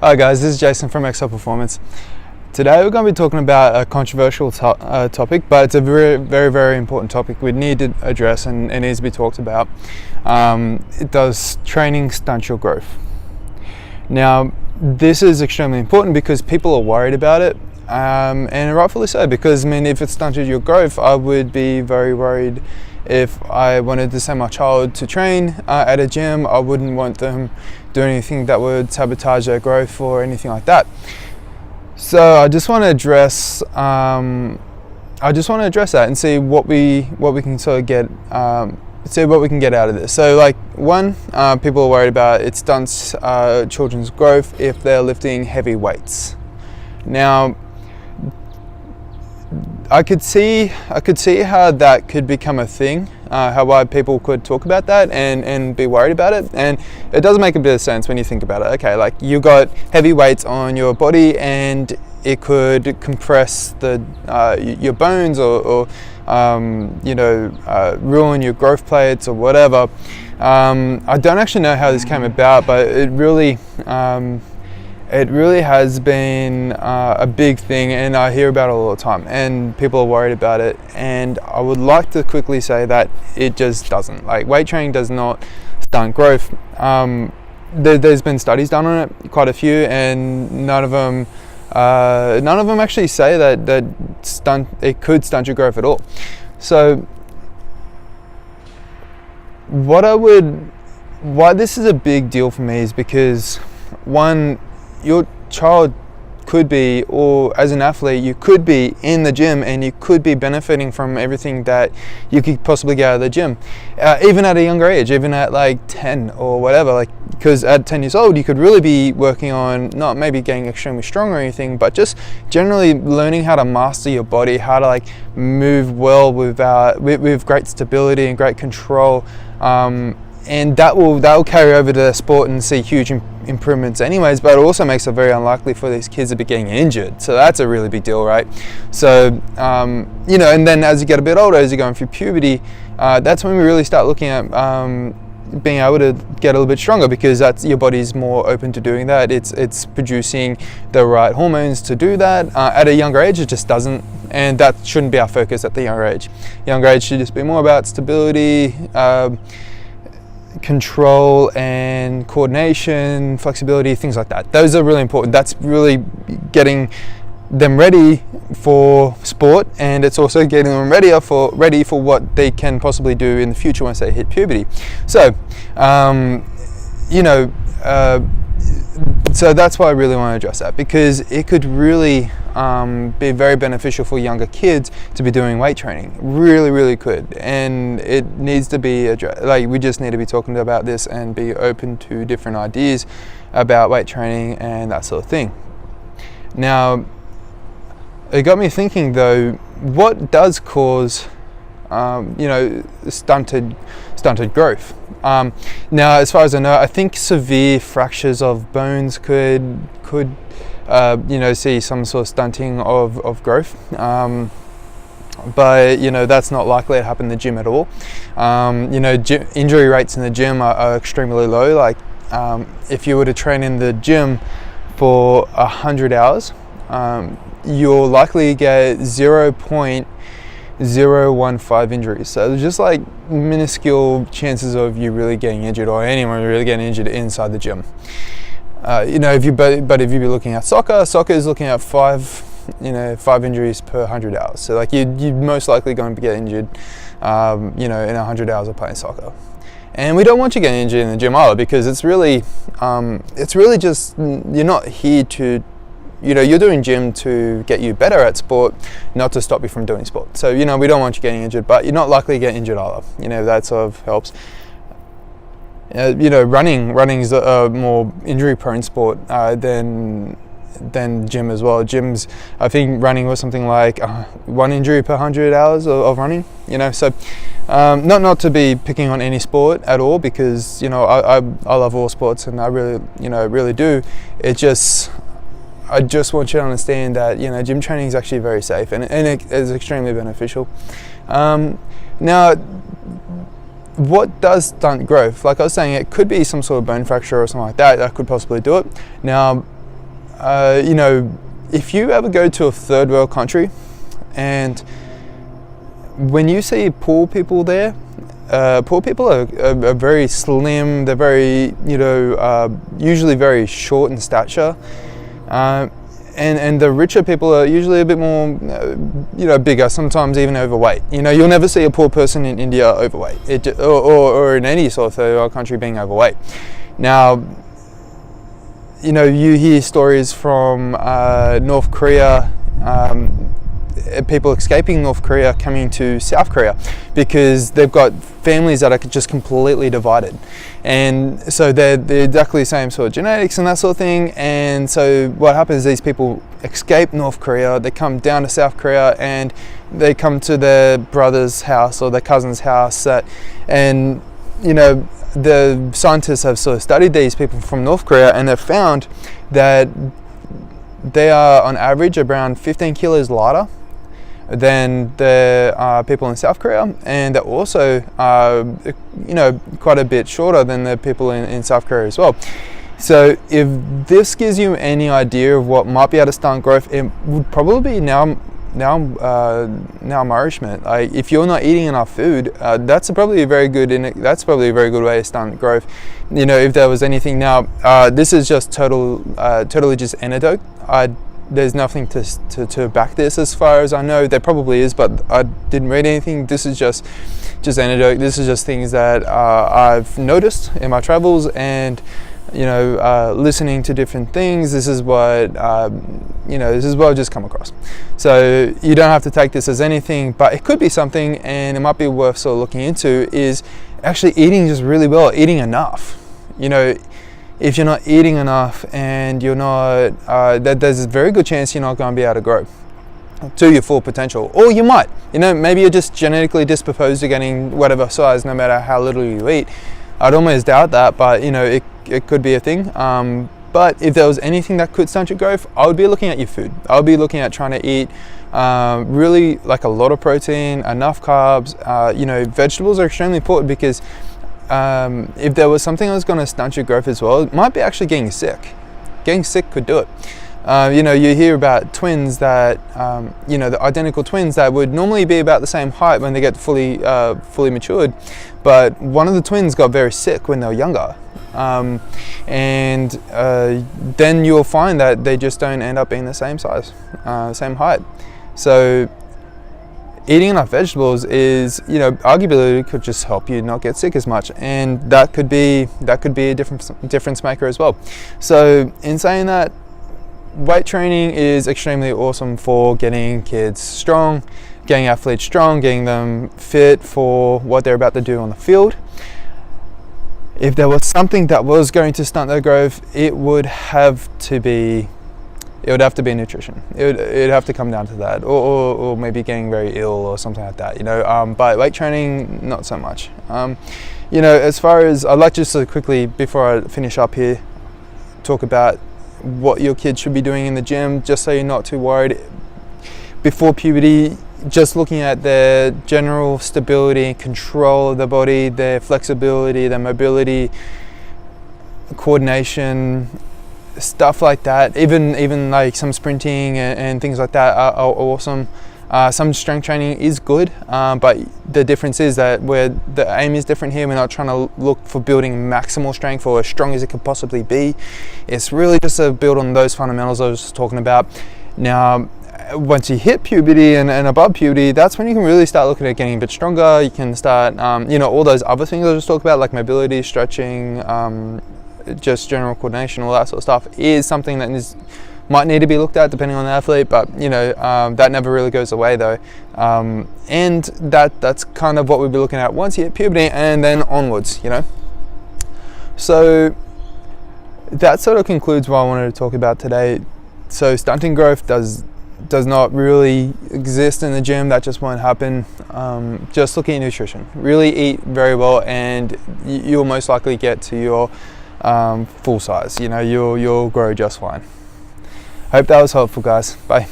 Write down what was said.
Hi guys, this is Jason from Excel Performance. Today we're going to be talking about a controversial topic, but it's a very important topic we need to address and it needs to be talked about. Does training stunt your growth? Now, this is extremely important because people are worried about it, and rightfully so, because if it stunted your growth, I would be very worried. If I wanted to send my child to train at a gym, I wouldn't want them doing anything that would sabotage their growth or anything like that. So I just want to address that and see what we can sort of get, see what we can get out of this. So, like, one, people are worried about it stunts children's growth if they're lifting heavy weights. Now, I could see how that could become a thing, why people could talk about that and be worried about it, and it does make a bit of sense when you think about it. Okay, like, you got heavy weights on your body and it could compress your bones or ruin your growth plates or whatever. I don't actually know how this came about, but it really has been a big thing, and I hear about it all the time, and people are worried about it. And I would like to quickly say that it just doesn't. Like, weight training does not stunt growth. There's been studies done on it, quite a few, and none of them actually say that it could stunt your growth at all. So, why this is a big deal for me is because, one, your child could be, or as an athlete, you could be in the gym and you could be benefiting from everything that you could possibly get out of the gym, even at a younger age, even at like 10 or whatever. Like, because at 10 years old, you could really be working on not maybe getting extremely strong or anything, but just generally learning how to master your body, how to like move well with great stability and great control. And that will carry over to the sport and see huge improvements anyways, but it also makes it very unlikely for these kids to be getting injured. So that's a really big deal, right? So, and then as you get a bit older, as you're going through puberty, that's when we really start looking at being able to get a little bit stronger, because that's your body's more open to doing that. It's producing the right hormones to do that. At a younger age, it just doesn't, and that shouldn't be our focus at the younger age. Younger age should just be more about stability, control and coordination, flexibility, things like that. Those are really important. That's really getting them ready for sport, and it's also getting them ready for what they can possibly do in the future once they hit puberty. So, so that's why I really want to address that, because it could really be very beneficial for younger kids to be doing weight training. Really could, and it needs to be addressed. Like, we just need to be talking about this and be open to different ideas about weight training and that sort of thing. Now, it got me thinking though, what does cause stunted growth? Now, as far as I know, I think severe fractures of bones could see some sort of stunting of growth. But that's not likely to happen in the gym at all. Injury rates in the gym are extremely low. Like, if you were to train in the gym for 100 hours, you'll likely get 0.015 injuries. So there's just like minuscule chances of you really getting injured, or anyone really getting injured inside the gym. If you'd be looking at soccer is looking at 5 injuries per 100 hours. So like you're most likely going to get injured, in 100 hours of playing soccer. And we don't want you getting injured in the gym either, because it's really just, you're not here to, you're doing gym to get you better at sport, not to stop you from doing sport. So, we don't want you getting injured, but you're not likely to get injured either. That sort of helps. Running is a more injury-prone sport than gym as well. Gyms, I think running was something like 1 injury per 100 hours of running. So not to be picking on any sport at all, because I love all sports and I really do. I just want you to understand that gym training is actually very safe and it is extremely beneficial. Now, what does stunt growth? Like I was saying, it could be some sort of bone fracture or something like that could possibly do it. Now, you know, if you ever go to a third world country, and when you see poor people there, poor people are very slim. They're very, you know, usually very short in stature, and the richer people are usually a bit more, you know, bigger. Sometimes even overweight. You know, you'll never see a poor person in India overweight, or in any sort of third world country being overweight. Now, you know, you hear stories from North Korea. People escaping North Korea coming to South Korea because they've got families that are just completely divided, and so they're exactly the same sort of genetics and that sort of thing. And so what happens is these people escape North Korea, they come down to South Korea, and they come to their brother's house or their cousin's house, and you know, the scientists have sort of studied these people from North Korea, and they've found that they are on average around 15 kilos lighter than the people in South Korea, and they're also you know, quite a bit shorter than the people in South Korea as well. So if this gives you any idea of what might be able to stunt growth, it would probably be malnourishment. Like, if you're not eating enough food, that's probably a very good way to stunt growth. You know, if there was anything. Now, this is just totally just anecdote. There's nothing to back this as far as I know. There probably is, but I didn't read anything. This is just anecdote. This is just things that I've noticed in my travels, and you know, listening to different things. This is what you know, this is what I've just come across. So you don't have to take this as anything, but it could be something, and it might be worth sort of looking into, is actually eating just really well, eating enough. You know, if you're not eating enough and you're not, there's a very good chance you're not going to be able to grow to your full potential. Or you might, you know, maybe you're just genetically disproposed to getting whatever size no matter how little you eat. I'd almost doubt that, but you know, it could be a thing. But if there was anything that could stunt your growth, I would be looking at your food. I would be looking at trying to eat really like a lot of protein, enough carbs. You know, vegetables are extremely important, because if there was something that was going to stunt your growth as well, it might be actually getting sick. Getting sick could do it. You know, you hear about twins that, you know, the identical twins that would normally be about the same height when they get fully matured, but one of the twins got very sick when they were younger. And then you'll find that they just don't end up being the same size, same height. So eating enough vegetables is, you know, arguably could just help you not get sick as much, and that could be a difference maker as well. So in saying that, weight training is extremely awesome for getting kids strong, getting athletes strong, getting them fit for what they're about to do on the field. If there was something that was going to stunt their growth, it would have to be nutrition. It'd have to come down to that, or maybe getting very ill or something like that, you know. But weight training, not so much. You know, as far as, I'd like just to quickly, before I finish up here, talk about what your kids should be doing in the gym, just so you're not too worried. Before puberty, just looking at their general stability, control of the body, their flexibility, their mobility, coordination, stuff like that. Even like some sprinting and things like that are awesome. Some strength training is good, but the difference is that where the aim is different here. We're not trying to look for building maximal strength or as strong as it could possibly be. It's really just to build on those fundamentals I was just talking about. Now, once you hit puberty and above puberty, that's when you can really start looking at getting a bit stronger. You can start, you know, all those other things I just talked about, like mobility, stretching, just general coordination, all that sort of stuff, is something that might need to be looked at depending on the athlete, but you know, that never really goes away though. And that's kind of what we'll be looking at once you hit puberty and then onwards, you know. So that sort of concludes what I wanted to talk about today. So stunting growth does not really exist in the gym. That just won't happen. Just look at your nutrition. Really eat very well, and you'll most likely get to your full size. You know, you'll grow just fine. Hope that was helpful, guys. Bye.